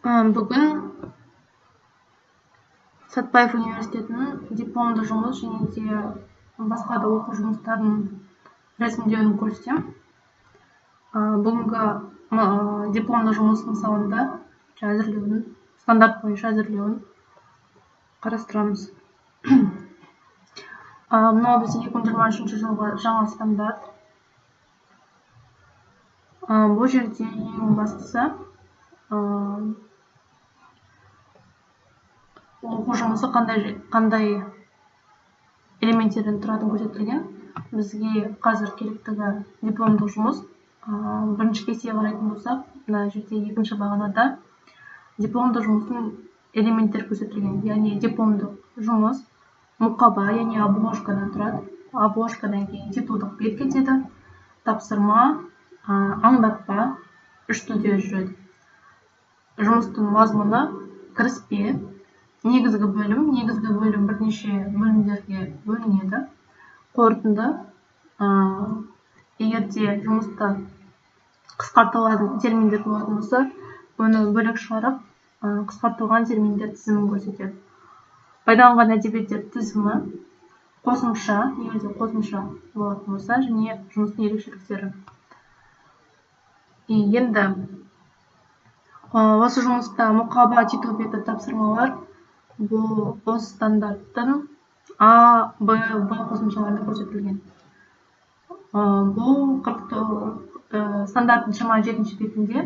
Бүгін Сәтбаев университетінің дипломды жұмыс және де басқа да оқу жұмыстарын рәсімдеуін көрсетемін. Бүгінгі дипломды жұмыс мысалында әзірлеуін, стандарт бойынша әзірлеуін қарастырамыз. Мынау бізде 2023 жылғы жаңа стандарт. Бұл жерде ең бастысы оқу жұмысы қандай элементтерден тұратын көрсетілген. Бізге қазір керектігі дипломдық жұмыс. Бірінші кестеге қарайтын болсақ, мына жерде екінші бағанада дипломдық жұмыстың элементтері көрсетілген. Яғни дипломдық жұмыс мұқаба, яғни обложкадан тұрады. Обложкадан кейін титулдық бет кетеді, тапсырма, аңдатпа, 3 түрде жүреді. Жұмыстың мазмұны кіріспе, негізгі бөлім бірнеше бөлімдерге бөлінеді. Қорытынды, егер де жұмыста қысқартылған терминдер болатын болса, оны бөлек шығарып, қысқартылған терминдер тізімін көрсетеді. Пайдаланған әдебиеттер тізімі, қосымша, егер де қосымша болатын болса, және жұмыстың ерекшеліктері. Енді осы жұмыста мұқаба, титул беті, тапсырмалар бұл осы стандарттың А, Б қосымшаларында көрсетілген. Бұл стандарттың 27-ші бетінде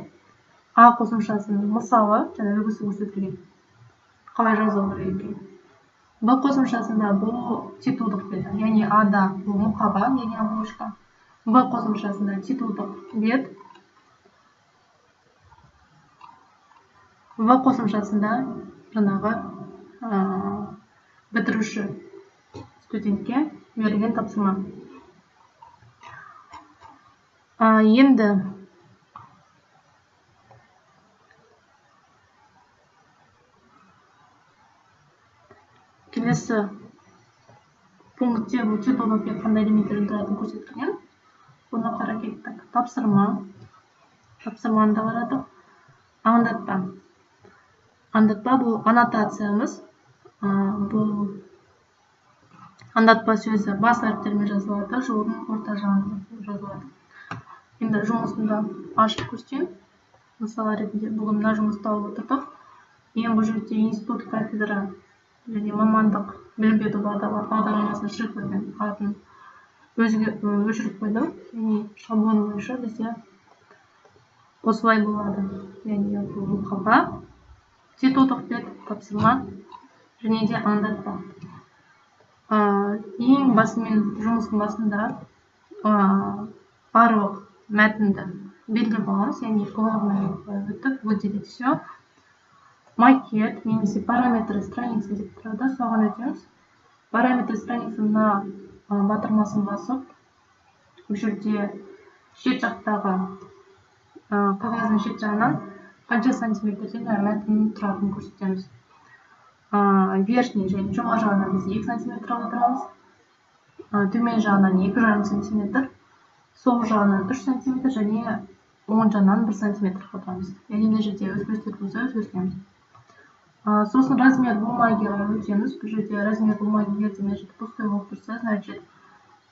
А қосымшасының мысалы және үлгісі көрсетілген. Қалай жазу керек екен. Б қосымшасында бұл титулдық бет, яғни Ада бұл мұқаба, яғни обложка. Б қосымшасында титулдық бет. В қосымшасында жаңағы бітіруші студентке берілген тапсырма. Енді келесі пунктте бұл титулдық бет қандай элементтерден тұратынын көрсетілген. Бұны қара кеттік. Тапсырманы да қарадық. Аңдатпа. Аңдатпа бұл аннотациямыз. Бұл аңдатпа сөзі бас әріптермен жазылады, жолдың орта жағында жазылады. Енді жұмысында ашып көрсетейін. Мысал ретінде бүгін мына жұмысты алып отырдық. Бұл жерде институт кафедра және мамандық білім беру бағдарламасының шифрлеген атын өшіріп қойдым. Шаблон бойынша бізде осылай болады. Яғни мұқаба, титулдық бет, тапсырма және де аңдатпа. Ең басымен жұмыстың басында барлық мәтінді белгілеп аламыз, яғни главный өтіп, выделить все. Макет немесе параметры страницы деп тұрады, соған өтеміз. Параметры страницына батырмасын басып, бұл жерде шет жақтағы қағаздың шет жағынан қанша сантиметрден мәтіннің тұратынын көрсетеміз. Верхний және жоғары жағынан біз 2 сантиметр отырамыз. Төмен жағынан 2,5 сантиметр, сол жағынан 3 сантиметр және оң жағынан 1 сантиметр отырамыз. Яғни мына жерде өзгерістер болса өзгертеміз. Сосын размер бумагиға өтеміз. Бұл жерде размер бумаги егер мына жерде пустой болып тұрса, значит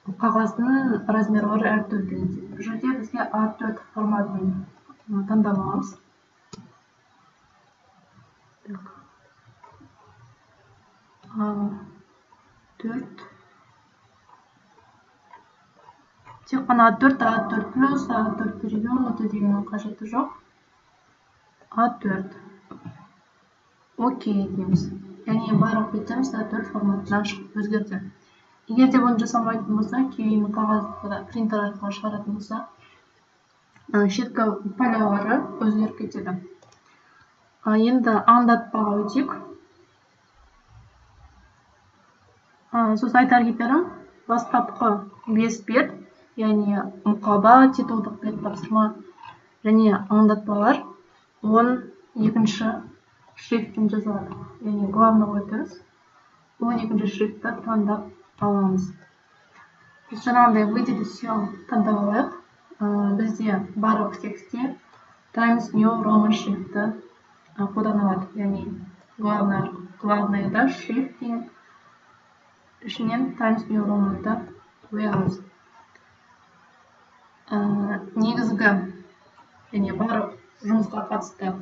қағаздың размерлары әртүрлі. Бұл жерде бізге A4 форматын таңдап аламыз. A4 тек қана A4 плюс, A4 перевернутый деген қажеті жоқ. A4 окей дейміз. Яғни барлық беттеріміз A4 форматынан шығып өзгерді. Егер де бұны жасамайтын болса, кейін қағазды принтер арқылы шығаратын болса, шеткі полялары өзгеріп кетеді. Енді аңдатпаға өтейік. Сосын айтар кетерім, бастапқы 5 бет, яғни мұқаба, титулдық бет, тапсырма және аңдатпалар 12-ші шрифтпен жазылады. Яғни главный өтеміз. 12-ші шрифтті таңдап аламыз. Біз жаңағыдай выделить все таңдап алайық. Бізде барлық текстте Times New Roman шрифті қолданылады. Яғни главныйда shifting ішінен Times New Roman'ды қоямыз. Негізгі және барлық жұмысқа қатысты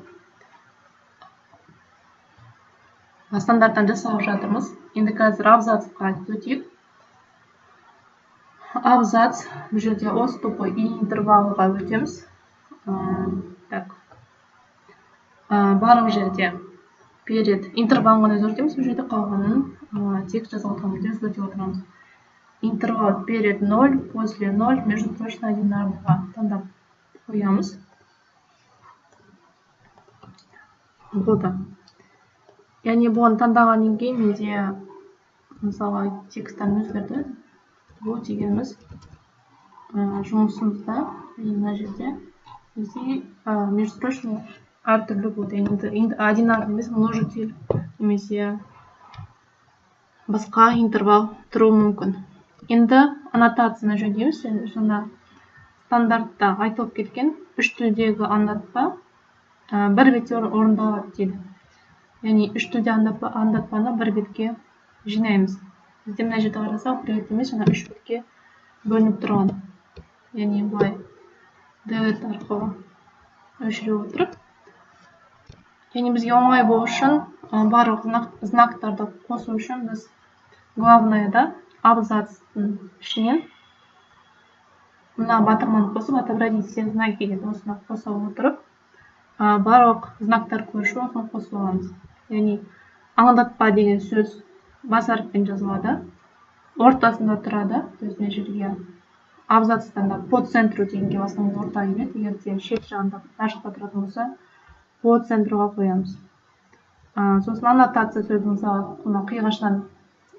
стандарттан жасап жатырмыз. Енді қазір абзацқа өтейік. Абзац бұл жерде отступы и интервалға өтеміз. Барлық жерде перед интервалын өзгертеміз. Бұл жерде қалғанын текст жазып отырған кезде өзгерте отырамыз. Интервал перед 0, после 0, между строчно 1 на 2 таңдап қоямыз. Болды. Яғни бұны таңдағаннан кейін менде мысалы тексттарын өзгерді. Бұл дегеніміз жұмысымызда мына жерде бізде межстрочный әртүрлі болды. Енді одинаковый емес, множитель немесе басқа интервал тұруы мүмкін. Енді аннотацияны жөндейміз. Жаңа стандартта айтылып кеткен үш тілдегі аңдатпа бір бетте орындалады дейді. Яғни үш тілде аңдатпаны бір бетке жинаймыз. Бізде мына жерде қарасақ, бір бет емес, жаңа үш бетке бөлініп тұрған. Яғни былай делет арқылы өшіре отырып. Яғни бізге оңай болу үшін барлық знактарды қосу үшін біз главныйда абзацтың ішінен мына батырманы қосып, отобразить все знаки деп осыны қоса отырып, барлық знактар көрші осыны қосып аламыз. Яғни аңдатпа деген сөз бас әріппен жазылады, ортасында тұрады. То есть мына жерге абзацтан да по центру дегенге басқанда орта келеді. Егер де шет жағында мына жақта тұратын болса, по центруға қоямыз. Сосын аннотация сөзі мысалы қиғашынан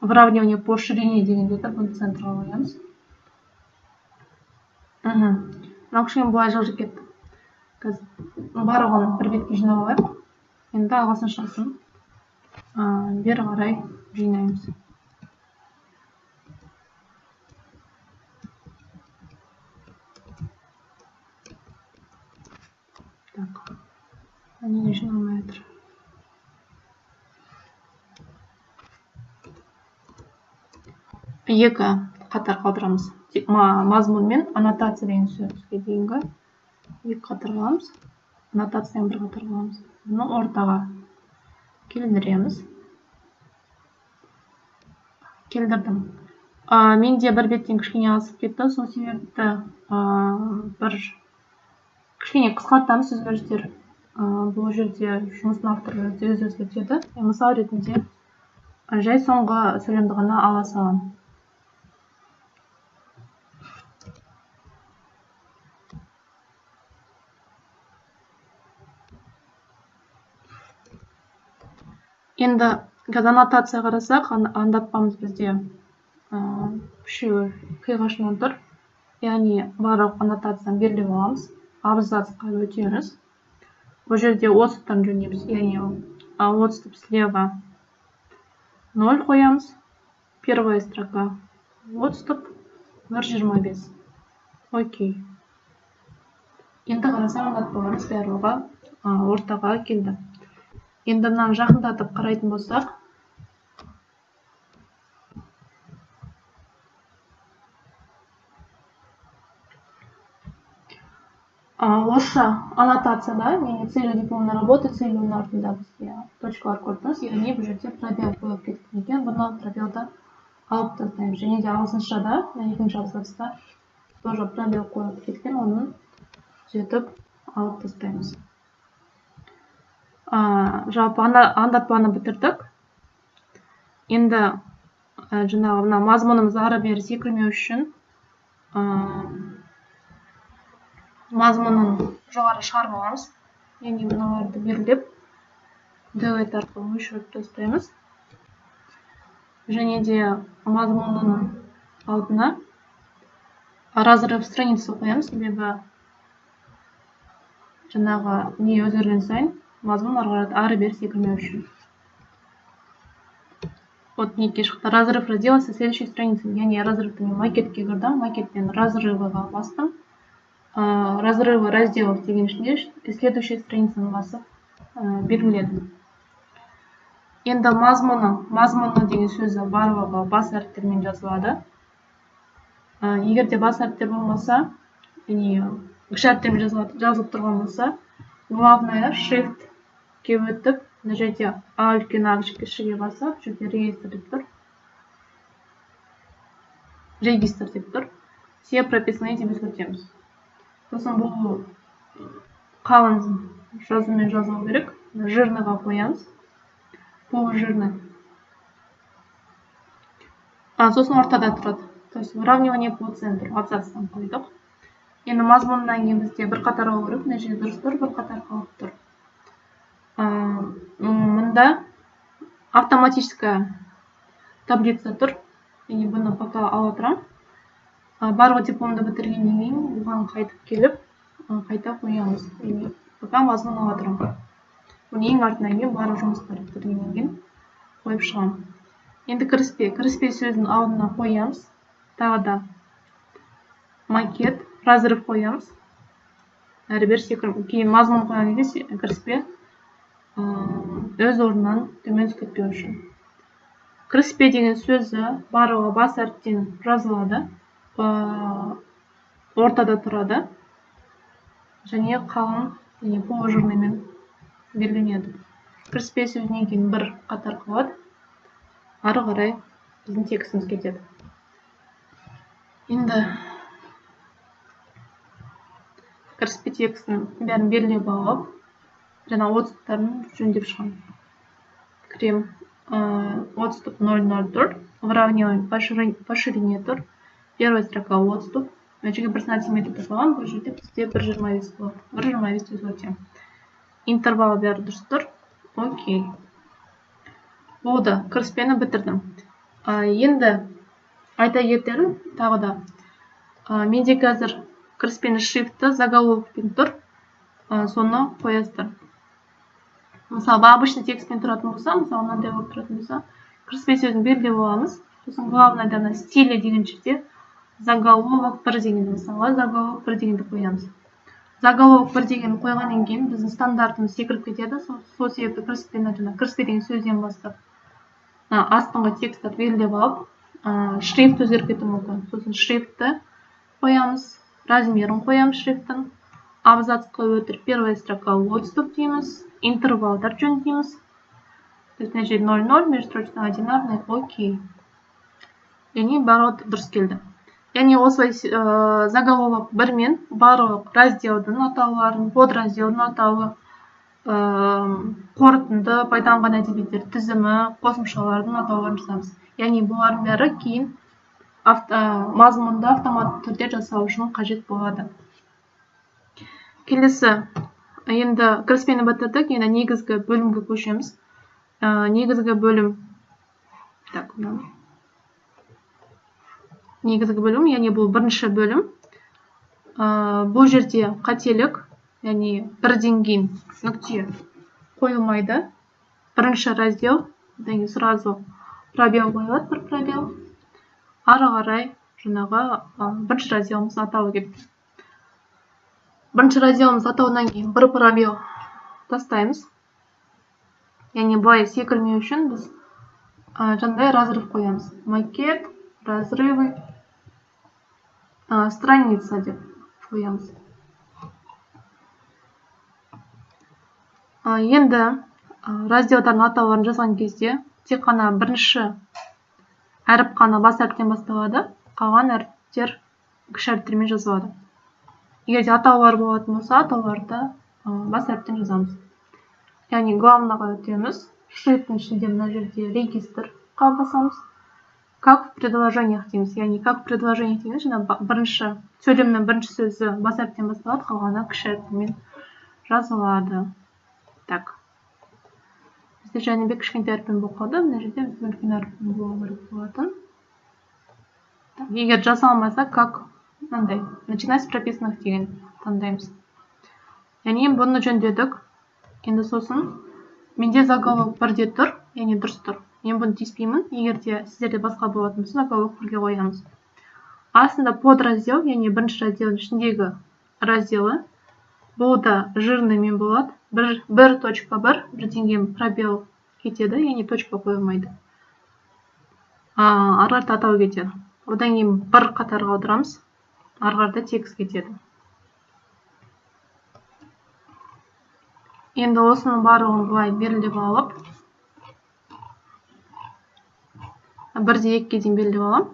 выравнивание по ширине дегенде де бұны центрға қоямыз. Мынау кішкене былай жылжып кетті. Барлығын бір бетке жинап алайық. Енді ағылшыншасын бері қарай жинаймыз. Так, неге жиналмай жатыр? Екі қатар қалдырамыз. Мазмұн мен аннотация деген сөзге дейінгі екі қатар қаламыз. Аннотацияны бір қатар қаламыз. Бұны ортаға келдіреміз. Келдірдім. Менде бір беттен кішкене асып кетті. Сол себепті бір кішкене қысқартамыз өзгерістер. Бұл жерде жұмыстың авторы өз өзгертеді. Мысал ретінде жай соңғы сөйлемді ғана ала саламын. Енді қазір аннотация қарасақ, аңдатпамыз бізде үшеуі қиғашынан тұр. Яғни барлық аннотацияны белгілеп аламыз. Абзацқа өтеміз. Бұл жерде отступтан жөндейміз. Яғни отступ слева 0 қоямыз. Первая строка отступ 1.25. Окей. Енді қарасақ аңдатпаларымыз барлығы ортаға келді. Енді мынаны жақындатып қарайтын болсақ, осы аннотацияда менің целью дипломной работы, целью артында бізге точкалар көрдіңіз. Яғни бұл жерде пробел қойып кеткен екен. Бұны пробелді алып тастаймыз. Және де ағылшыншада, екінші абзацта тоже пробел қойып кеткен, оны түзетіп алып тастаймыз. Жалпы аңдатпаны бітірдік. Енді жаңағы мазмұнымыз ары бері секірмеу үшін мазмұнын жоғары шығарып аламыз. Яғни мыналарды белгілеп делет арқылы өшіріп тастаймыз. Және де мазмұнның алдына разрыв страницы қоямыз. Себебі жаңағы не өзгерген сайын мазмұн ары бері секірмеу үшін. Вот неге шықты. Разрыв раздела со следующей страницы. Яғни разрывты мен макетке кірдім. Макеттен разрывыға бастым. Разрывы разделов деген ішінде следующей страницаны басып белгіледім. Енді мазмұны деген сөзі барлығы бас әріптермен жазылады. Егер де бас әріптер болмаса, кіші әріптермен жазылып тұрған болса, главное shiftке өтіп, мына жерде А үлкен А кішіге басып, жерде регистр деп тұр. Все прописные деп өзгертеміз. Сосын бұл қалың жазумен жазылу керек. Жирныға қоямыз. Полужирный. Сосын ортада тұрады. То есть выравнивание по центру. Абзацтан қойдық. Енді мазмұнынан кейін бізде бір қатар алу керек. Мына жерде дұрыс тұр, бір қатар қалып тұр. Мұнда автоматическая таблица тұр. Бұны пока ала тұрам. Барлығы дипломды бітіргеннен кейін бұған қайтып келіп, қайта қоямыз. Пока мазмұн ала тұрам. Бұны ең артынан кейін барлық жұмыстар бітіргеннен кейін қойып шығам. Енді кіріспе сөздің алдына қоямыз. Тағы да макет, разрыв қоямыз. Әрбір кейін мазмұн қойған кезде кіріспе өз орнынан төмен кетпеу үшін. Кіріспе деген сөзі барлығы бас әріптен жазылады, ортада тұрады, және қалың полужирныймен белгіленеді. Кіріспе сөзінен кейін бір қатар қалады, ары қарай біздің текстіміз кетеді. Енді кіріспе текстін бәрін белгілеп алып, жаңа отступтарын жөндеп шығам. Кірем. Отступ 0,0 выравниваем по ширине тур. Первая строка отступ. Значит, 1 сантиметр топалған, бұл жерде бізде 1,25 болады. 1,25 өзгертем. Интервал бәрі дұрыс тұр. Окей. Болды, кіріспені бітірдім. Енді айта кетерім тағы да. Менде қазір кіріспені шрифті заголовкпен тұр. Соны қоясыздар. Мысалы, обычный текстпен тұратын болса, мысалы, мынандай болып тұратын болса, кіріспе сөзін белгілеп аламыз. Сосын главныйда стилі деген жерде заголовок 1 дегенді, мысалы, заголовок 1 дегенді қоямыз. Заголовок 1 дегенді қойғаннан кейін біздің стандартымыз секіріп кетеді. Сол себепті кіріспе деген сөзден бастап астыңғы текстті белгілеп алып, шрифт өзгеріп кетуі мүмкін. Сосын шрифтті қоямыз, размерін қоямыз шрифттің. Абзацқа өтір первая строка отступ дейміз. Интервалдар жөндейміз. То есть, мына жерде 0,0, межстрочно одинарный, окей. Яғни барлығы дұрыс келді. Яғни осылай заголовок 1-мен барлық разделдің атауларын, подразделдің атауы, қорытынды, пайдаланған әдебиеттер тізімі, қосымшалардың атауларын жазамыз. Яғни бұлардың бәрі кейін мазмұнды автоматты түрде жасау үшін қажет болады. Келесі, енді кіріспені бітірдік, енді негізгі бөлімге көшеміз. Негізгі бөлім, яғни бұл бірінші бөлім. Бұл жерде қателік, яғни бірден кейін нүкте қойылмайды. Бірінші раздел, сразу пробел қойылады, бір пробел. Ары қарай жаңағы бірінші разделіміз атауы кетті. Бірінші разделіміз атауынан кейін бір пробел тастаймыз. Яғни былай секірмеу үшін біз жаңағыдай разрыв қоямыз. Макет, разрывы, страница деп қоямыз. Енді разделдардың атауларын жазған кезде тек қана бірінші әріп қана бас әріптен басталады, қалған әріптер кіші әріптермен жазылады. Егер де атаулар болатын болса, атауларды бас әріптен жазамыз. Яғни главныйға өтеміз. Шрифттің ішінде мына жерде регистр басамыз. Как в предложениях дейміз. Яғни как в предложениях дейміз, бірінші сөйлемнің бірінші сөзі бас әріптен басталады, қалғаны кіші әріптермен жазылады. Так. Бізде Жәнібек кішкентай әріппен болып қалды. Мына жерде үлкен әріппен болу керек болатын. Егер жасалмаса, как мынандай, начинать с прописанных деген таңдаймыз. Яғни бұны жөндедік. Енді сосын менде заголовок 1-де тұр, яғни дұрыс тұр. Мен бұны тиіспеймін. Егер де сіздерде басқа болатын болса, заголовок 1-ге қоямыз. Астында подраздел, яғни бірінші разделдің ішіндегі разделі Бұл да жирныймен болады. 1.1 бірден кейін пробел кетеді, яғни точка қойылмайды. Ары қарата атау кетеді. Одан кейін бір қатарға қалдырамыз. Ары қарата текст кетеді. Енді осының барлығын былай белгілеп алып, 1-2-ге дейін белгілеп алам.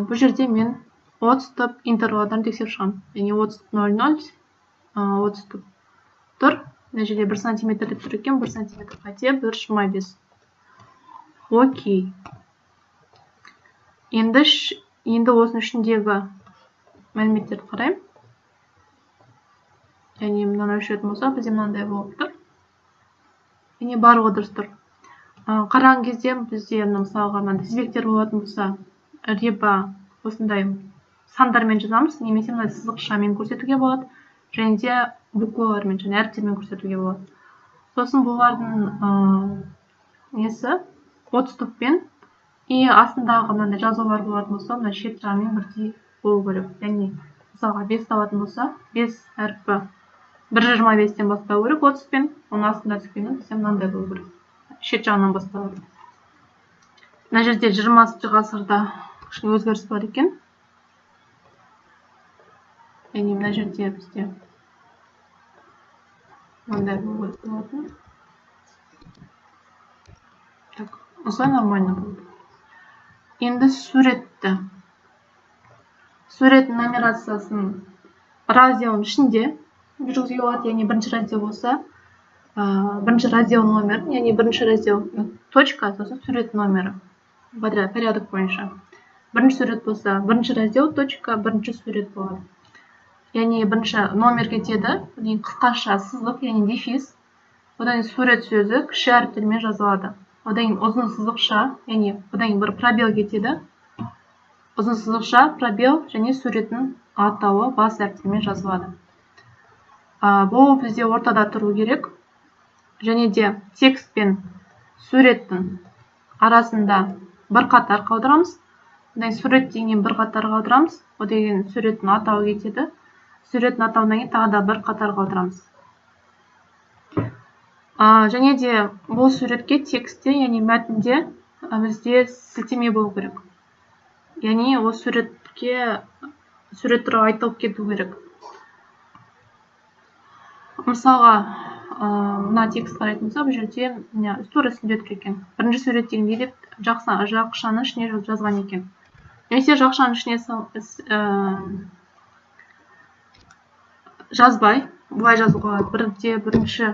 Бұл жерде мен 30 тұп интервалдарын тексеріп шығам. Яғни 30.00, 30 тұп тұр. Мына жерде 1 см деп тұр екен, 1 см қате, 1.25. Окей. Енді осының ішіндегі мәліметтерді қарайым. Яғни мынаны өлшетін болса, бізде мынандай болып тұр. Яғни барлығы дұрыс тұр. Қараған кезде бізде мысалға тізбектер болатын болса, либо осындай сандармен жазамыз, немесе мына сызықшамен көрсетуге болады, және де буквалармен, және әріптермен көрсетуге болады. Сосын бұлардың несі 30 тұппен и астындағы мынандай жазулар болатын болса, мына шет жағымен бірдей болу керек. Яғни мысалға 5 табатын болса, 5 әрпі 1.25-тен бастау керек 30-пен, оның астында түскені бізде мынандай болу керек. Шет жағынан басталады. Мына жерде 20 ғасырда кішкене өзгеріс бар екен. Яғни мына жерде бізде мынандай болу керек. Так, осылай нормально болды. Енді сурет нумерациясын разделдің ішінде жүргізуге болады. Яғни бірінші раздел болса, бірінші раздел номер, яғни бірінші раздел точка, сосын сурет номері порядок бойынша. Бірінші сурет болса, бірінші раздел точка, бірінші сурет болады. Яғни бірінші номер кетеді, қысқаша сызық, яғни дефис. Одан сурет сөзі кіші әріптермен жазылады. Одан ұзын сызықша, яғни одан бір пробел кетеді. Ұзын сызықша, пробел және суреттің атауы бас әріптермен жазылады. Бұл бізде ортада тұру керек. Және де текст пен суреттің арасында бір қатар қалдырамыз. Одан сурет дегеннен бір қатар қалдырамыз. Одан кейін суреттің атауы кетеді. Суреттің атауынан кейін тағы да бір қатар қалдырамыз. Және де бұл суретке текстте, яғни мәтінде бізде сілтеме болу керек. Яғни ол сурет туралы айтылып кету керек. Мысалға, мына текст қарайтын болса, бұл жерде турасын өтіп екен. Бірінші сурет дегенде деп жақшаның ішіне жазған екен. Немесе жақшаның ішіне жазбай, бұлай жазуға бірінші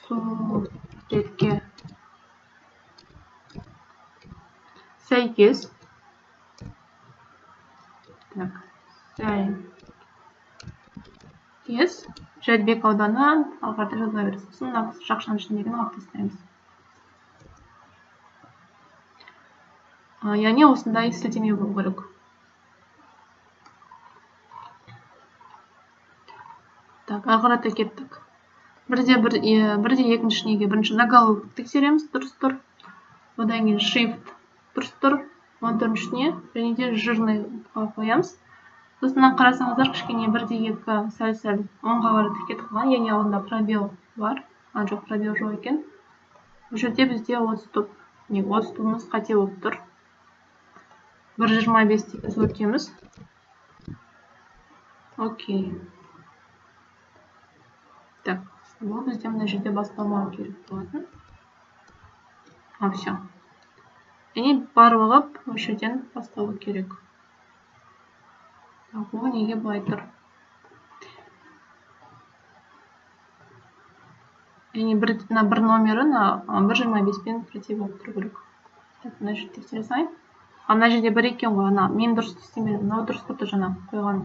суретке сәйкес Жәдібек ауданы алғарда жазыла бересіз. Сосын жақшаның ішіндегіні алып тастаймыз. Яғни осындай сілтеме болу керек. Так, ары қарата кеттік. Бірде екінші неге бірінші заголовок тексереміз, дұрыс тұр. Одан кейін шрифт дұрыс тұр. 14-шіне және де жирный қоямыз. Сосын қарасаңыздар, кішкене 1-2 сәл-сәл оңға қарай кетіп қалған, яғни алдында пробел бар. Жоқ, пробел жоқ екен. Бұл жерде бізде 30 тұп. 30 тұпымыз қате болып тұр. 1.25 деп өзгертеміз. Окей. Так, бұл бізде мына жерде басталмау керек болатын. Все. Яғни барлығы осы жерден басталу керек. Бұл неге былай тұр? Яғни бір номері 1.25-пен бірдей болып тұру керек. Мына жерде тексере салайын. Мына жерде бір екен ғой, мен дұрыс істемедім. Мынау дұрыс тұрды жаңа қойған.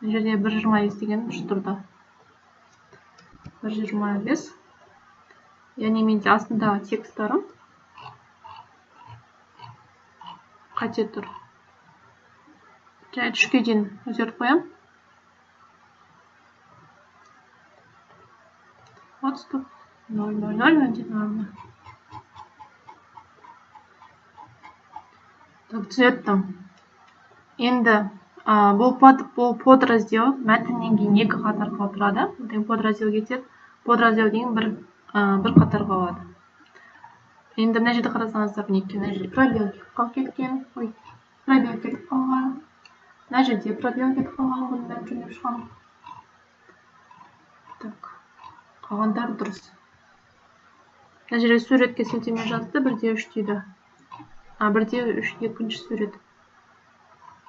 Мына жерде 1.25 деген дұрыс тұрды. 1.25. Яғни менде астында тексттарым қате тұр. Және 3-ке дейін өзгертіп қоям. 30 тұп. 0.00. Так, түзеттім. Енді Бұл подраздел мәтіннен кейін екі қатарға тұрады. Подраздел кетеді. Подраздел деген бір қатарға қалады. Енді мына жерде қарасаңыздар, мінекей мына жерде пробел кеткен. Пробел кетіп қалған. Мына жерде пробел кетіп қалған. Бұны бәрін жөндеп шығамын. Так, қалғандары дұрыс. Мына жерде суретке сілтеме жазды, 1-3 дейді. 1-3 екінші сурет.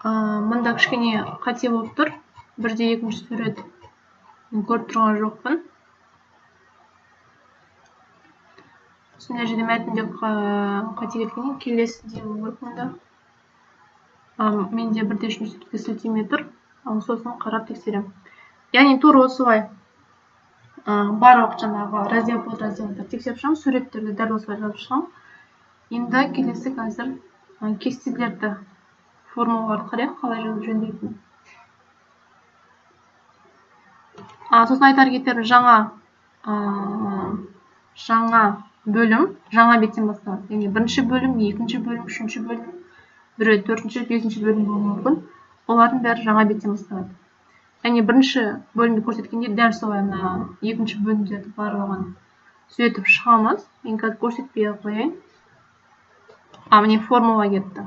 Мұнда кішкене қате болып тұр. 1-2 сурет. Көріп тұрған жоқпын. Мына жерде мәтінде қате кеткеннен келесі де болып мұнда. Менде 1-3 суретке сілтеме тұр. Сосын қарап тексерем. Яғни тура осылай. Барлық жаңағы раздел подразделдерді тексеріп шығамын, суреттерді дәл осылай жазып шығамын. Енді келесі қазір кестелерді, формулаларды қарайық, қалай жазып жөндейтін. Сосын айтар кетерім, жаңа бөлім, жаңа беттен басталады. Яғни бірінші бөлім, екінші бөлім, үшінші бөлім, 4-ші, 5-ші бөлім болуы мүмкін. Олардың бәрі жаңа беттен басталады. Яғни бірінші бөлімді көрсеткенде дәл солай екінші бөлімдерді барлығын түзетіп шығамыз. Мен қазір көрсетпей қояйын. Міне формула кетті.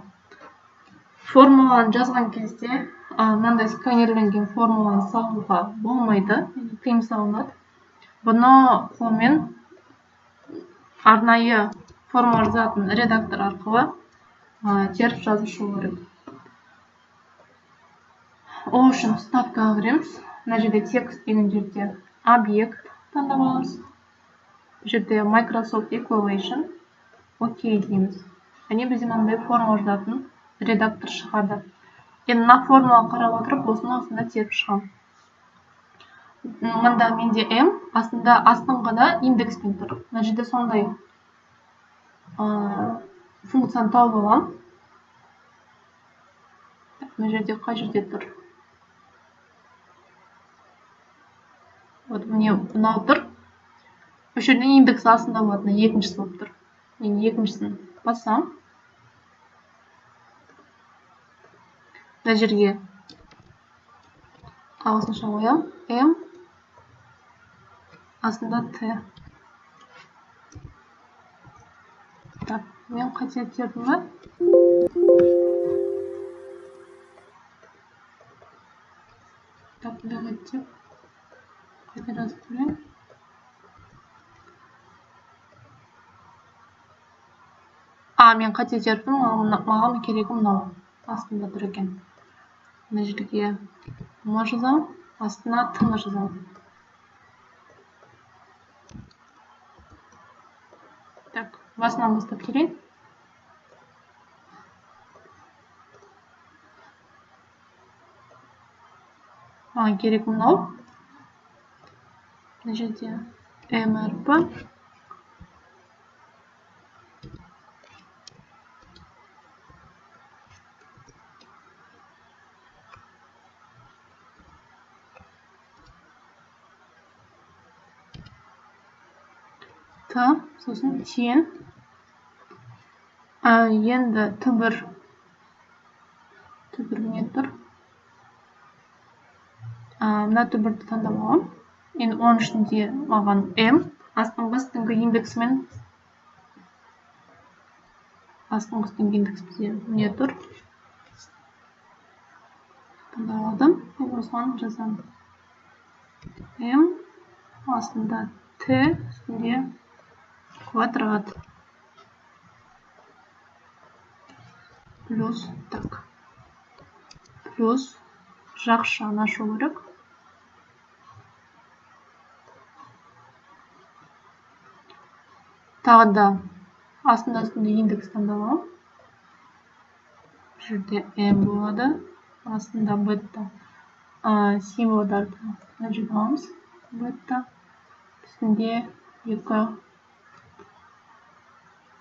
Формуланы жазған кезде мынандай сканерленген формуланы салуға болмайды, тыйым салынады. Бұны қолмен арнайы формула жазатын редактор арқылы теріп жазып шығу керек. Ол үшін вставкаға кіреміз. Мына жерде текст деген жерде объект таңдап аламыз. Бұл жерде Microsoft Equation. Окей дейміз. Және бізде мынандай формула жазатын редактор шығады. Енді мына формуланы қарап отырып, осында теріп шығамын. Мында менде M, астыңғыда индекспен тұр. Мына жерде сондай функцияны тауып аламын. Мына жерде қай жерде тұр? Міне мынау тұр. Бұл жерде индекс астында болатын, екіншісі болып тұр. Мен екіншісін бассам. Мына жерге ағылшынша қоям. M астында T. Так, мен қате тердім ба? Так, қате. Қайта жазып көрейін. Мен қате тердім, маған керегі мынау. Астында тұр екен. Мына жерге м жазамын, астына т жазамын. Так, басынан бастап келейін. Маған керек мынау. Мына жерде МРП. Сосын тең. Енді Т1 не тұр? Мына Т1-ді таңдап аламын. Енді оның ішінде маған М, астыңғы индексімен индекс не тұр? Таңдап алдым. Осыған жазамын. М, астында Т, үстінде квадрат. Плюс, так. Плюс жақшаны ашу керек. Тағы да астында индекс таңдап аламын. Бұл жерде М болады. Астында бета символдарды мына жерде аламыз. Бета. Үстінде екі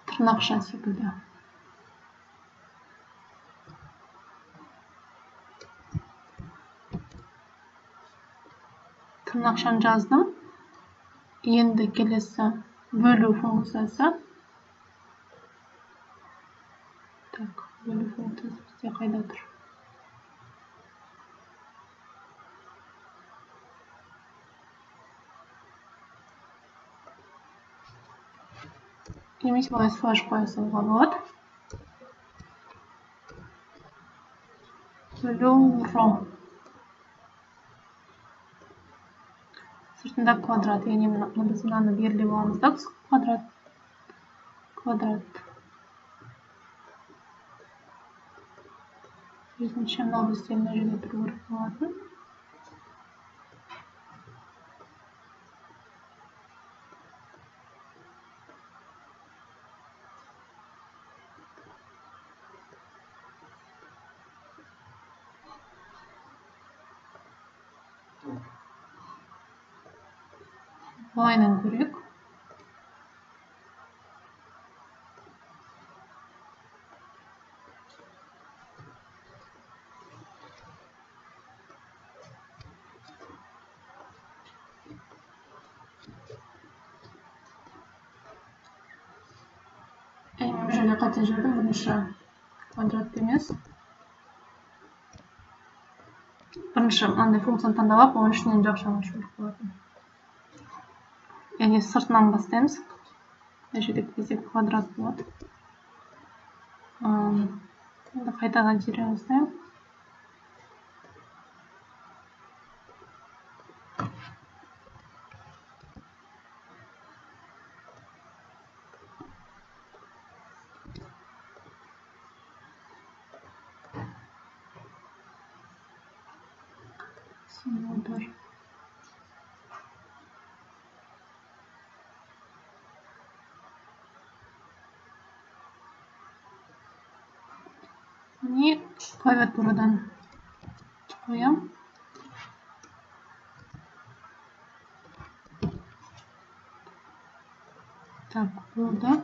тырнақша секілді. Тырнақшаны жаздым. Енді келесі бөлу функциясы. Так, бөлу функциясы бізде қайда тұр? немесе былай слэш қоя салуға болады. Бөлу сыртында квадрат, яғни біз мынаны белгілеп аламыз да, квадрат. Керісінше мынау бізде мына жерде тұру керек болатын. Былайынан көрейік. Бұл жерде қате жердім, бірінші квадрат емес. Бірінші мынандай функцияны таңдап алып, оның ішінен жақшаны ашу керек болатын. Яғни сыртынан бастаймыз. Мына жерде бізде квадрат болады. Енді қайтадан терең бастаймын. Символдар. Міне клавиатурадан қоям. Так, болды.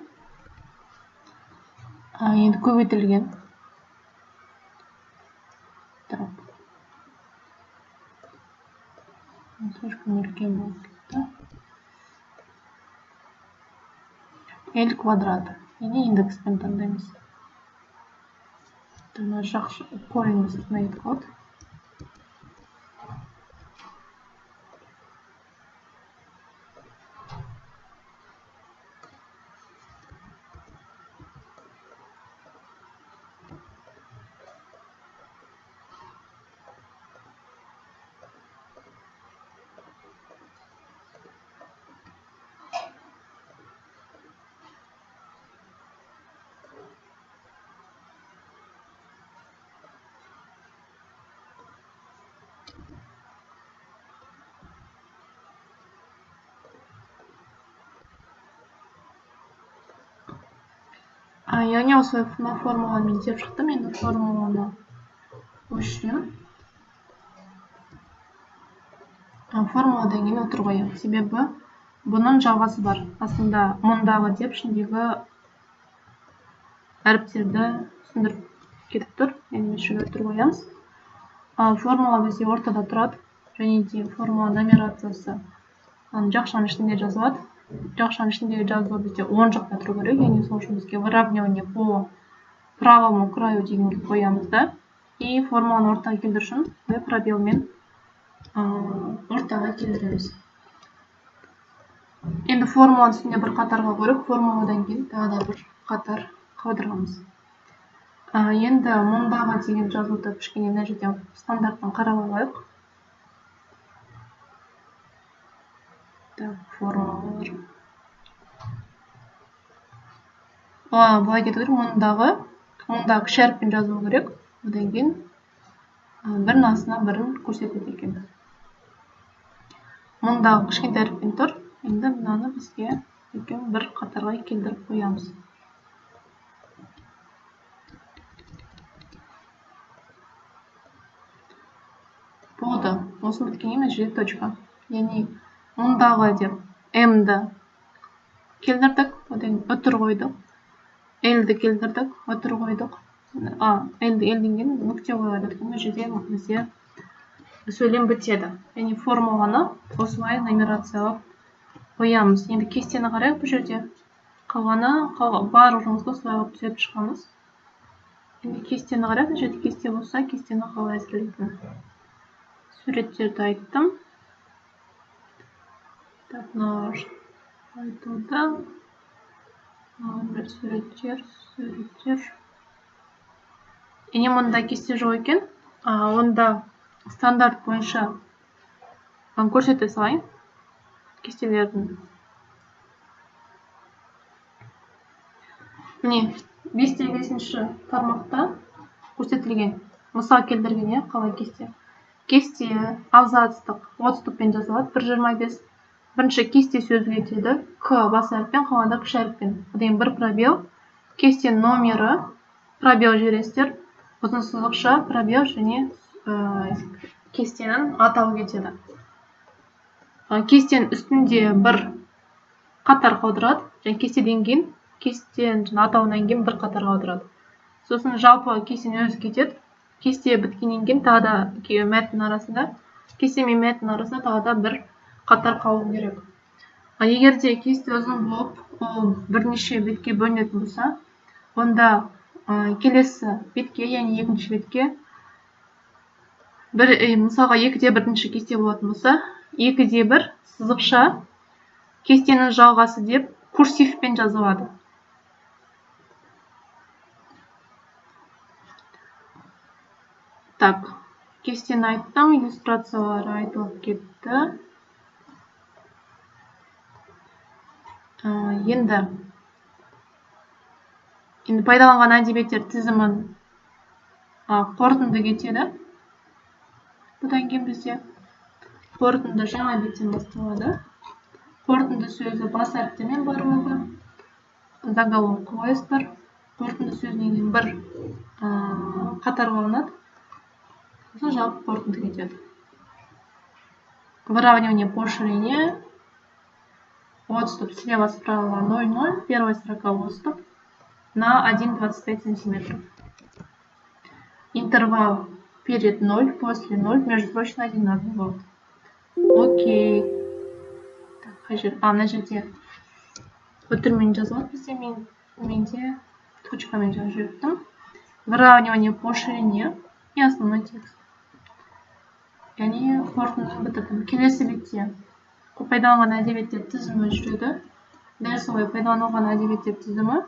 Енді көбейтілген. Так. Слишком үлкен болып кетті. L квадрат. Яғни индекспен таңдаймыз. Мына жақшы коренің сыртына кетіп қалды. Яғни осы формуланы мен іздеп шықтым. Енді формуланы өшірем. Формуладан кейін отыр қоям. Себебі бұның жалғасы бар. Астында мұндағы деп ішіндегі әріптерді түсіндіріп кетіп тұр. Яғни үшін отыр қоямыз. Формула бізде ортада тұрады. Және де формула нумерациясы жақшаның ішінде жазылады. Жақшаның ішіндегі жазылу бізде оң жақта тұру керек. Яғни сол үшін бізге выравнивание по правому краю дегенге қоямыз да. И формуланы ортаға келтіру үшін пробелмен ортаға келтіреміз. Енді формуланың үстіне бір қатарға көріп, формуладан кейін тағы да бір қатар қалдырамыз. Енді мұндағы деген жазуды кішкене мына жерде стандарттан қарап алайық. Так, формулалар. Былай кету керек, мұндағы кіші әріппен жазу керек. Одан кейін бірінің астына бірін көрсетеді екен. Мұндағы кішкентай әріппен тұр. Енді мынаны бізге бір қатарға келтіріп қоямыз. Болды. Осы біткеннен мына жерде точка. Яғни мұндағы деп М-ді келтірдік, одан өтір қойдық. L-ді келтірдік, өтір қойдық. L-ді кейін нүкте қойдық. Мына жерде бізде сөйлем бітеді. Яғни формуланы осылай нумерациялап қоямыз. Енді кестені қарайық бұл жерде. Қалғаны барлығымызды осылай алып түзетіп шығамыз. Енді кестені қарайық. Бұл жерде кесте болса, кестені қалай әзірлейтін. Суреттерді айттым. Так, айтылды. Bir surеттер. Ене мұнда кесте жоқ екен. Онда стандарт бойынша көрсете салайын кестелердің. Міне 5-5 тармақта көрсетілген. Мысал келтірген, қалай кесте. Кесте абзацтық отступпен жазылады 1.25. Бірінші кесте сөзі кетеді. К бас әріппен, қалғанда кіші әріппен. Одан бір пробел. Кестенің номері пробел жібересіздер. Ұзын сызықша пробел және кестенің атауы кетеді. Кестенің үстінде бір қатар қалдырады. Және кестеден кейін кестенің атауынан кейін бір қатар қалдырады. Сосын жалпы кестенің өзі кетеді. Кесте біткеннен кейін тағы да мәтін арасында, кесте мен мәтін арасында тағы да бір қатар қалу керек. Егер де кесте ұзын болып, ол бірнеше бетке бөлінетін болса, онда келесі бетке, яғни екінші бетке, мысалға 2/1 кесте болатын болса, 2/1 сызықша кестенің жалғасы деп курсивпен жазылады. Так, кестені айттым, иллюстрациялары айтылып кетті. Енді пайдаланған әдебиеттер тізімін қорытынды кетеді. Бұдан кейін бізде қорытынды жаңа беттен басталады. Қорытынды сөзі бас әріптермен барлығы, заголовок ойыстар. Қорытынды сөзінен кейін бір қатар қалынады. Сосын жалпы қорытынды кетеді. Выравнивание по ширине. Отступ слева справа 0,0. Первая строка отступ на 1,25 сантиметров. Интервал перед 0, после 0, межстрочно одинаково. Окей. Так, мына жерде өтірмен жазылады бізде, менде точкамен жазып жібердім. Выравнивание по ширине и основной текст. Яғни қорытындыны бітірдім. Келесі бетте пайдаланған әдебиеттер тізімі жүреді. Дәл солай пайдаланылған әдебиеттер тізімі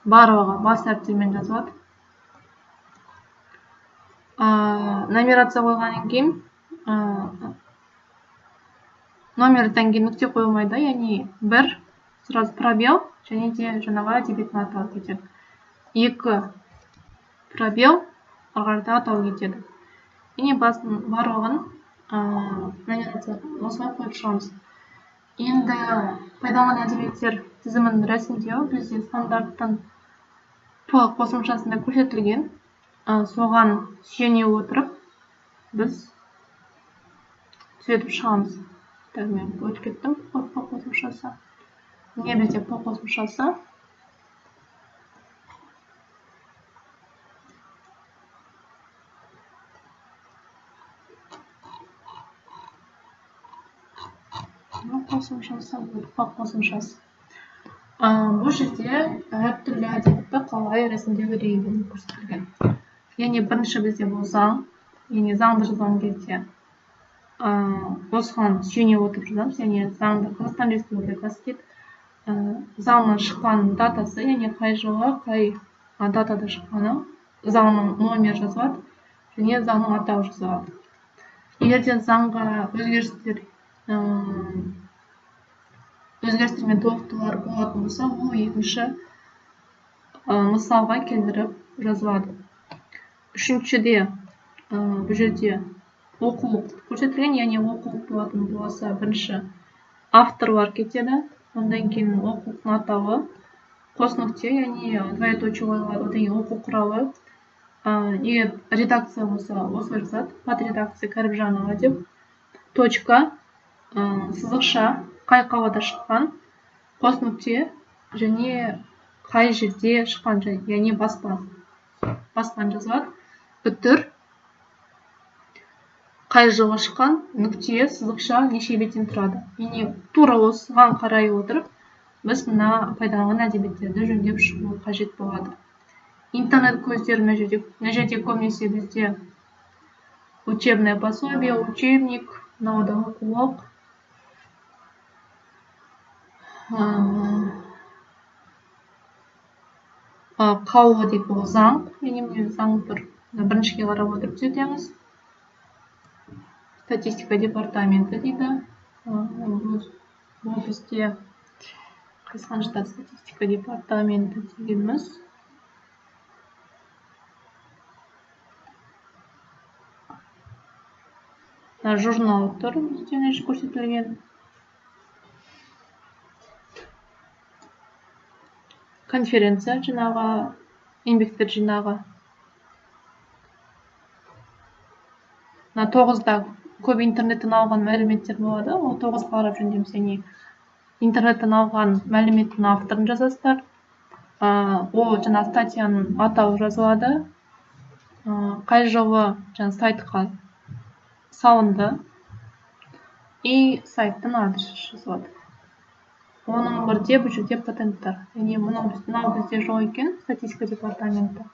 барлығы бас әріптермен жазылады. Нумерация қойғаннан кейін номерден кейін нүкте қойылмайды, яғни бір сразу пробел және де жаңағы әдебиеттің атауы кетеді. 2 пробел ағарда атауы кетеді. Яғни барлығын нумерация осылай қойып шығамыз. Енді пайдаланған әдебиеттер тізімін рәсімдеу бізде стандарттың П қосымшасында көрсетілген. Соған сүйене отырып біз түзетіп шығамыз. Мен өтіп кеттім П қосымшасы. Не бізде П қосымшасы? Қосымшасы. Бұл жерде әртүрлі әдебиетті қалай рәсімдеу керектігі көрсетілген. Яғни бірінші бізде бұл заң, яғни заңды жазған кезде осыған сүйене отырып жазамыз, яғни заңды Қазақстан Республикасы деп заңның шыққан датасы, яғни қай жылы, қай датада шыққаны, заңның номері жазылады және заңның атауы жазылады. Егер де заңға өзгерістер мен толықтырулар болатын болса, ол екінші мысалға келтіріп жазылады. Үшіншіде бұл жерде оқулық көрсетілген, яғни оқулық болатын болса, бірінші авторлар кетеді, ондан кейін оқулықтың атауы, қос нүкте, яғни двоеточие қойылады, одан кейін оқу құралы. Егер редакция болса, осылай жазады, подредакция Кәріпжанова деп, точка, сызықша, қай қалада шыққан, қос нүкте және қай жерде шыққан, яғни баспан жазылады. Үтір, қай жылы шыққан, нүкте, сызықша, неше беттен тұрады. Яғни тура осыған қарай отырып, біз мына пайдаланған әдебиеттерді жөндеп шығу қажет болады. Интернет көздері мына жерде көбінесе бізде учебное пособие, учебник, мынау да оқулық. Қаулы дейді, бұл заң. Міне заң тұр. Біріншіге қарап отырып түзетеміз. Статистика департаменті дейді. Бұл бізде қайсыған жатады статистика департаменті дегеніміз. Журнал тұр, бізде көрсетілген. Конференция жинағы, еңбектер жинағы. 9-да көп интернеттен алған мәліметтер болады. Ол 9-ға қарап жөндеміз, яғни интернеттен алған мәліметтің авторын жазасыздар. Ол жаңа статьяның атауы жазылады. Қай жылы жаңа сайтқа салынды. И сайттың адресі жазылады. Оның бірде бұл жерде патенттер. Яғни мынау бізде жоқ екен, статистика департаменті.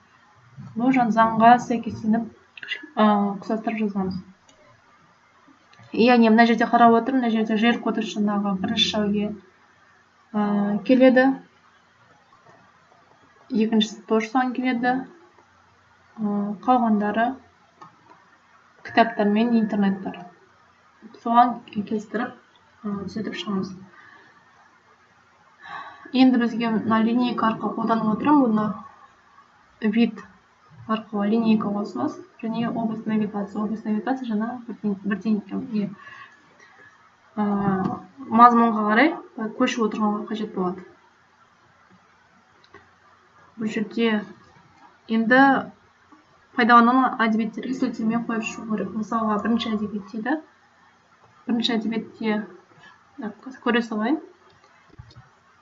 Бұл заңға сәйкестеніп ұқсастырып жазамыз. Яғни мына жерде қарап отырмын, мына жерде жер кодекс жаңағы бірінші жауге келеді. Екіншісі тоже соған келеді. Қалғандары кітаптар мен интернеттер. Соған келістіріп түзетіп шығамыз. Енді бізге линейка арқылы қолданып отырмын. Бұны вид арқылы линейка қосыңыз. Және область навигация. Область навигация жаңа бірден екен. Мазмұнға қарай көшіп отырғанға қажет болады. Бұл жерде енді пайдаланылған әдебиеттерге сілтеме қойып шығу керек. Мысалға, бірінші әдебиет дейді. Бірінші әдебиетте көре салайын.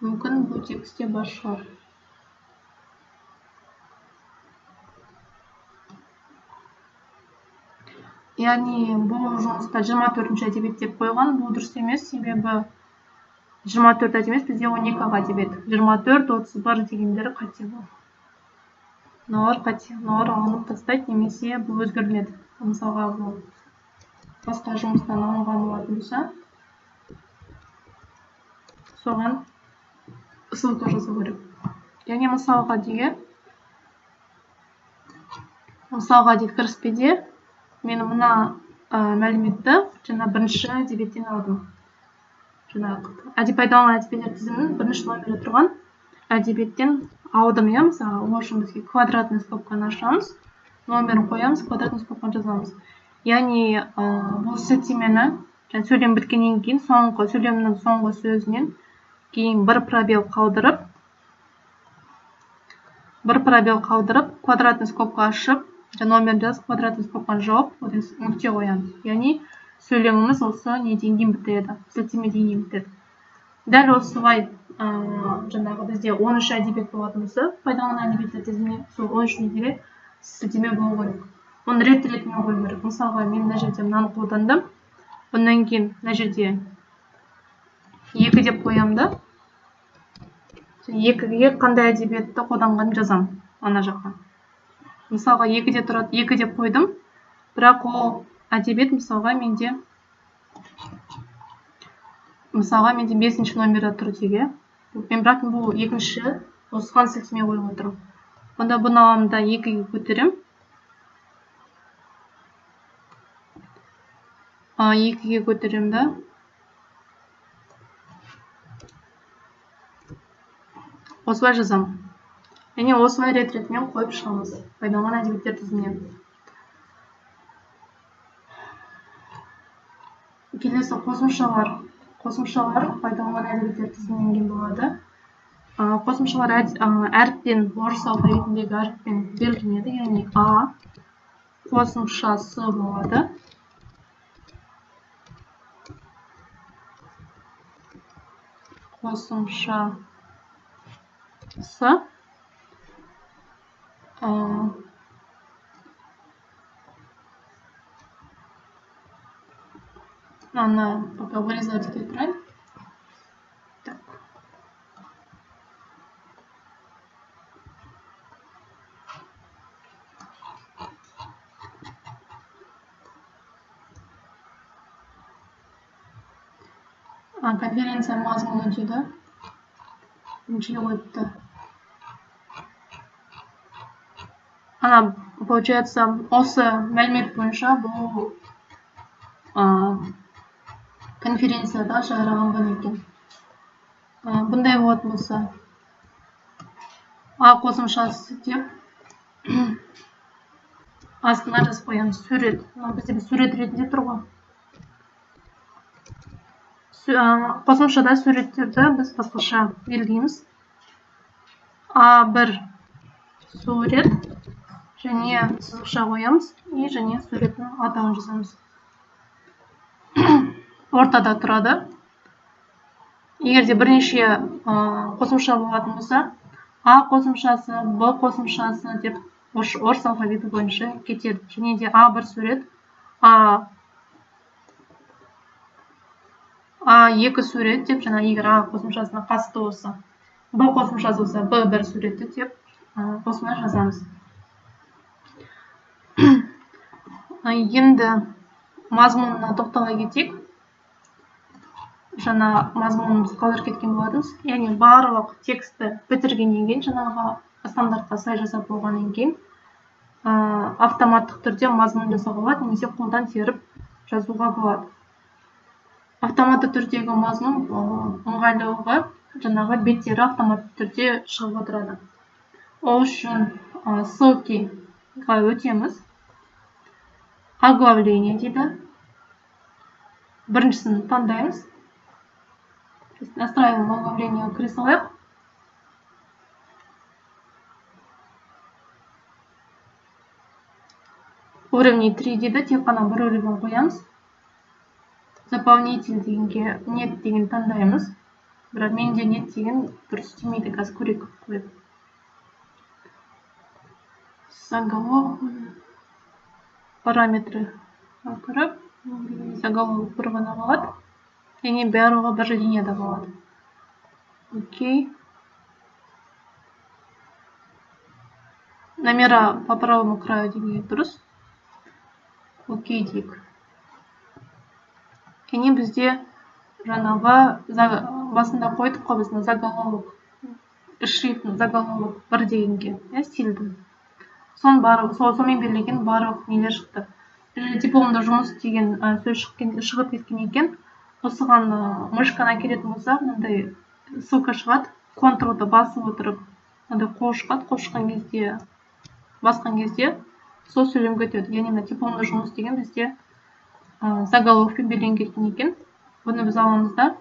Мүмкін бұл текстте бар шығар. Яғни бұл жұмыста 24-ші әдебиет деп қойған. Бұл дұрыс емес, себебі 24 әдебиет бізде 12 әдебиет. 24, 31 дегендері қате бұл. Мыналар қате. Мыналар алынып тастайды, немесе бұл өзгеріледі. Мысалға, бұл басқа жұмыстан алынған болатын болса, соған ссылка жазу керек. Яғни мысалға дейді кіріспеде мен мына мәліметті жаңа бірінші әдебиеттен алдым. Пайдаланған әдебиеттер тізімінің бірінші номері тұрған әдебиеттен алдым. Мысалы, ол үшін бізге квадратный скобканы ашамыз, номерін қоямыз, квадратный скобканы жазамыз. Яғни бұл сілтемені сөйлем біткеннен кейін сөйлемнің соңғы сөзінен кейін бір пробел қалдырып, квадратный скобка ашып, номер жазып, квадратный скобканы жауып, нүкте қоямыз. Яғни сөйлеміміз осы неден кейін бітеді, сілтемеден кейін бітеді. Дәл осылай жаңағы бізде 13 әдебиет болатын болса, пайдаланған әдебиеттер тізіміне сол 13 неде сілтеме болу керек. Оны рет-ретімен қою керек. Мысалға, мен мына жерде мынаны қолдандым. Бұнан кейін мына жерде 2 деп қоямды. 2-ге қандай әдебиетті қолданғанын жазам, ана жаққа. Мысалға, 2-де тұрады, 2 деп қойдым. Бірақ ол әдебиет мысалға менде 5-ші номері тұр деге. Бірақ бұл екінші осыған сілтеме қойып отырмын. Онда бұны аламын да 2-ге көтерем. 2-ге көтерем да. Осылай жазам. Яғни осылай рет-ретімен қойып шығамыз. Пайдаланған әдебиеттер тізімінен. Келесі қосымшалар. Қосымшалар пайдаланған әдебиеттер тізімінен болады. Қосымшалар әріппен, орыс алфавитіндегі әріппен белгіленеді. Яғни А қосымшасы болады. Қосымшасы. Ана пока вырезать эту экран. Так. Конференция мазмұны дейді. Біріншіге қойыпты. Получается, осы мәлімет бойынша бұл конференцияда жарияланған екен. Бұндай болатын болса, А қосымшасы деп астына жазып қоямыз. Сурет. Бізде сурет ретінде тұр ғой. Қосымшада суреттерді біз басқаша белгілейміз. А1 сурет және сызықша қоямыз и және суреттің атауын жазамыз. Ортада тұрады. Егер де бірнеше қосымша болатын болса, А қосымшасы, Б қосымшасы деп орыс алфавиті бойынша кетеді. Және де А1 сурет, А2 сурет деп, жаңа егер А қосымшасына қатысты болса, Б қосымшасы болса, Б1 суреті деп қосымша жазамыз. Енді мазмұнына тоқтала кетейік. Жаңа мазмұнымыз қалдырып кеткен болатынбыз. Яғни барлық текстті бітіргеннен кейін, жаңағы стандартқа сай жасап болғаннан кейін, автоматтық түрде мазмұн жасауға болады, немесе қолдан теріп жазуға болады. Автоматты түрдегі мазмұн ыңғайлылығы жаңағы беттері автоматты түрде шығып отырады. Ол үшін ссылкаға өтеміз. Оглавление дейді. Біріншісін таңдаймыз. Настраиваем оглавление, кіре салайық. Уровни 3 дейді, тек қана бір уровень қоямыз. Заполнитель дегенге нет деген таңдаймыз. Бірақ менде нет деген дұрыс істемейді, қазір көрейік қойып. Заголовок параметрі кіріп, заголовок бір ғана қалады. Және барлығы бір линияда қалады. Окей. Номера по правому краю деген дұрыс. Окей дейік. Және бізде жаңағы басында қойдық қой біздің заголовок, шрифтің заголовок бір дегенге, стильді. Сонымен берілген барлық нелер шықты. Дипломда жұмыс деген сөз шығып кеткен екен. Осыған мышканы келетін болсақ, мындай ссылка шығады. Контролды басып отырып, мындай қол шығады. Қол шыққан кезде, басқан кезде сол сөйлемге өтеді. Яғни дипломда жұмыс деген бізде заголовкпен белгіленген екен. Бұны біз аламыз да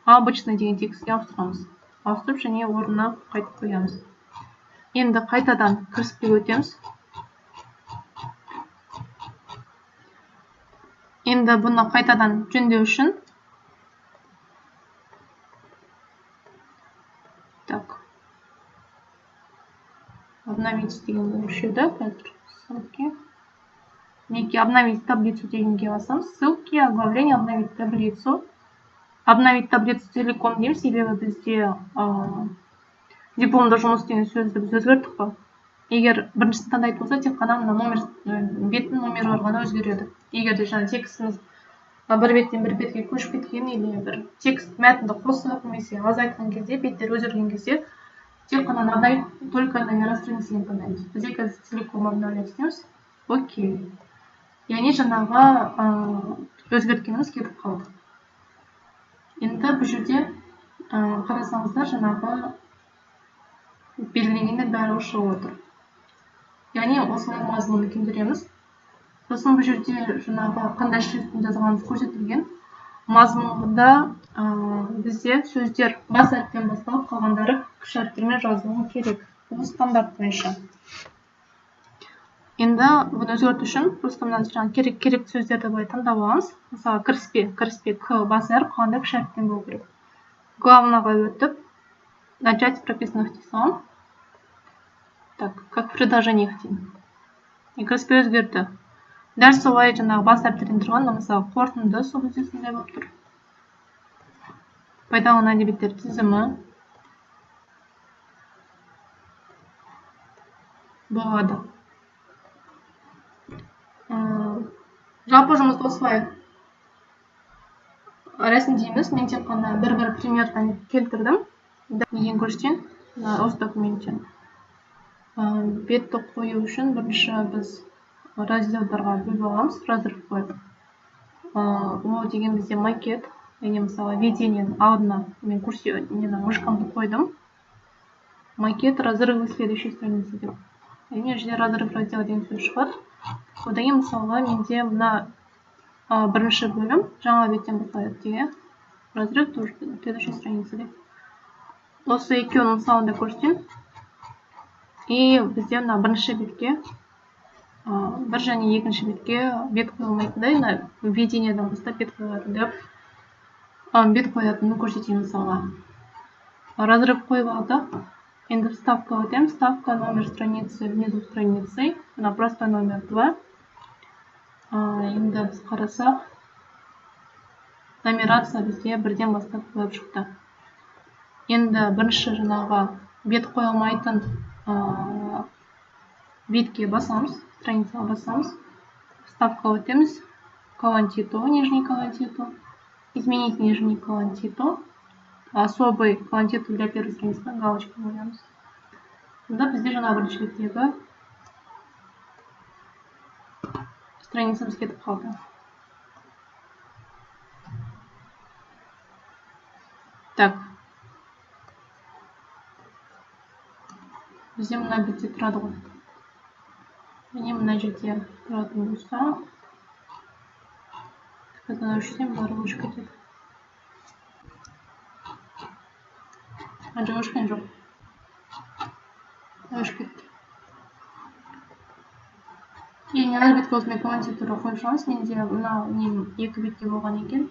обычный деген текстке ауыстырамыз. Ауыстырып және орнына қайтып қоямыз. Енді қайтадан кіріспе өтеміз. Енді бұны қайтадан жөндеу үшін обновить деген өшеді. Қазір ссылки. Неге обновить таблицу дегенге басамыз. Ссылки, оглавление, обновить таблицу. Обновить таблицу целиком дейміз, себебі бізде дипломда жұмыс деген сөзді біз өзгерттік қой. Егер біріншісін таңдайтын болса, тек қана беттің номері ғана өзгереді. Егер де жаңа текстіміз бір беттен бір бетке көшіп кеткен, или бір текст мәтінді қосып, немесе азайтқан кезде, беттер өзгерген кезде, тек қана обновить только номера страницы таңдаймыз. Бізде қазір целиком обновлять істейміз. Окей. Яғни жаңағы өзгерткеніміз кетіп қалды. Енді бұл жерде қарасаңыздар, жаңағы белгіленгенде бәрі шығып отыр. Яғни осылай мазмұнды келтіреміз. Сосын бұл жерде жаңағы қандай шрифтпен жазғанымыз көрсетілген. Мазмұнда бізде сөздер бас әріптен басталып, қалғандары кіші әріптермен жазылуы керек. Бұл стандарт бойынша. Енді бұны өзгерту үшін просто мына керек сөздерді былай таңдап аламыз. Мысалы кіріспе К бас әріп, қалғанда кіші әріптен болу керек. Главныйға өтіп, начать прописанных текстом. Так, как в предложениях деймін. Кіріспе өзгерді. Дәл солай жаңағы бас әріптерден тұрған, мысалы қорытынды сол кезде сондай болып тұр. Пайдаланған әдебиеттер тізімі болады. Жалпы жұмысты осылай рәсімдейміз. Мен тек қана бір примердан келтірдім. Неден көрсетейін? Осы документтен. бетті қою үшін бірінші біз разделдарға бөліп аламыз, разрыв қойып. Ол деген бізде макет, және мысалы введениенің алдына мен мышкамды қойдым. Макет разрывы следующей страницы деп. Және жерде разрыв раздел деген сөз шығады. Одан кейін мысалға менде мына бірінші бөлім жаңа беттен басталады деген. Разрыв тоже следующей страницы деп. Осы екеуінің мысалында көрсетейін. И бізде мына бірінші бетке бір және екінші бетке бет қойылмайтындай, введениеден бастап бет қойылатын деп бет қоятынын көрсетейін мысалға. Разрыв қойып алдық. Енді вставка өтем. Вставка номер страницы внизу страницы. Мына просто номер 2. Енді біз қарасақ, нумерация бізде бірден бастап қойып шықты. Енді бірінші жаңағы бет қойылмайтын бетке басамыз, страницаға басамыз. Вставка өтеміз. Колон титул, нижний колон титул. Изменить нижний колон титул. Особый колон титул для первой страницы галочка қоямыз. Сонда бізде жаңа бірінші беттегі страницамыз кетіп қалды. Так. Бізде мына бетте тұрады ғой. Және мына жерде тұратын болса, тікадан өшсем барлығы өшіп кетеді. Өшкен жоқ. Өшіп кетті. Енді әр бетке осымен комментаторы қойып шығамыз. Менде мына екі бетке болған екен.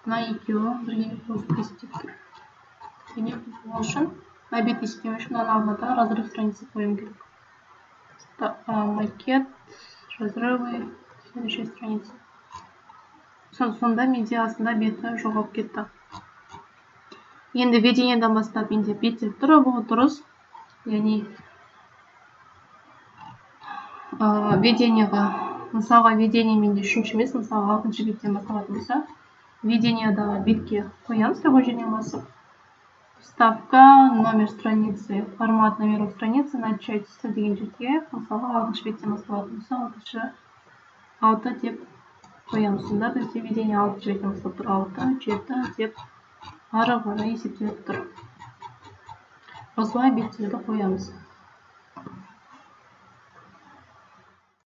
Мына екеуі бірге қосып есептеп. Және ол үшін мына бет есептеу үшін мына алдына да разрыв страницы қоюым керек. Макет, разрывы, следующая страница. Сонда менде астында беті жоғалып кетті. Енді введениеден бастап менде беттер тұры бұл дұрыс. Яғни введениеға, мысалға введение менде үшінші емес, мысалға 6-шы беттен басталатын болса, введениедағы бетке қоямыз такой жерден басып. Вставка, номер страницы, формат номеров страницы, начать деген жерге, мысалға 6-шы беттен басталатын болса, 6 деп қоямыз. Сонда бізде введение 6-шы беттен бастап тұр, 6, 7 деп ары қарай есептеліп тұр. Осылай беттерді қоямыз.